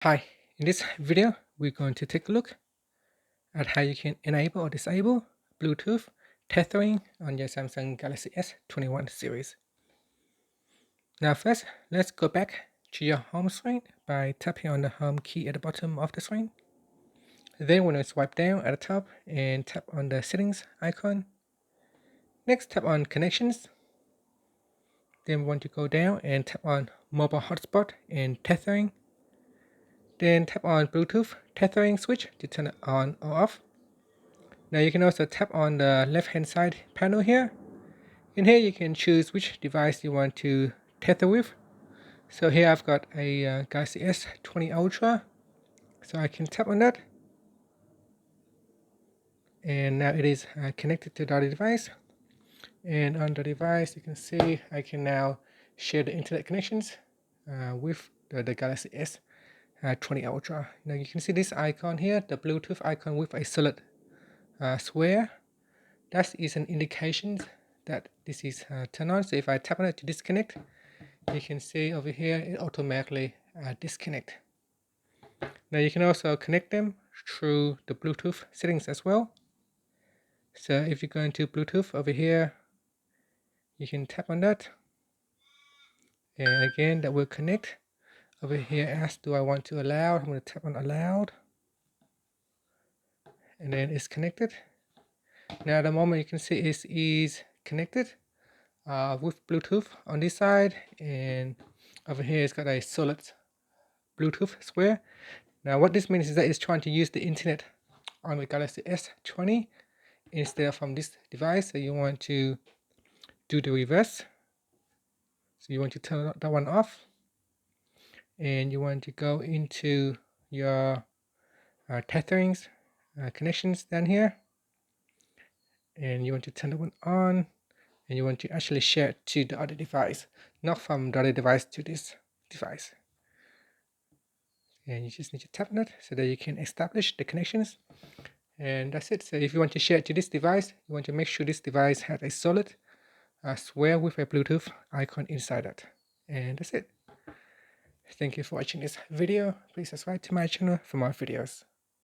Hi, in this video, we're going to take a look at how you can enable or disable Bluetooth tethering on your Samsung Galaxy S21 series. Now first, let's go back to your home screen by tapping on the home key at the bottom of the screen. Then we're going to swipe down at the top and tap on the settings icon. Next, tap on connections. Then we want to go down and tap on mobile hotspot and tethering. Then tap on Bluetooth tethering switch to turn it on or off. Now you can also tap on the left hand side panel here. In here you can choose which device you want to tether with. So here I've got a Galaxy S20 Ultra. So I can tap on that. And now it is connected to the other device. And on the device you can see I can now share the internet connections with the Galaxy S20 Ultra. Now you can see this icon here, the Bluetooth icon with a solid square. That is an indication that this is turned on. So if I tap on it to disconnect, you can see over here it automatically disconnect. Now you can also connect them through the Bluetooth settings as well. So if you go into Bluetooth over here, you can tap on that, and again that will connect. Over here, ask do I want to allow. I'm going to tap on allowed, and then it's connected. Now at the moment you can see it is connected with Bluetooth on this side, and over here it's got a solid Bluetooth square. Now what this means is that it's trying to use the internet on the Galaxy S20 instead of from this device. So you want to do the reverse. So you want to turn that one off, and you want to go into your tetherings connections down here, and you want to turn that one on, and you want to actually share it to the other device, not from the other device to this device. And you just need to tap on it so that you can establish the connections, and that's it. So if you want to share it to this device, you want to make sure this device has a solid square with a Bluetooth icon inside it, and that's it. Thank you for watching this video. Please subscribe to my channel for more videos.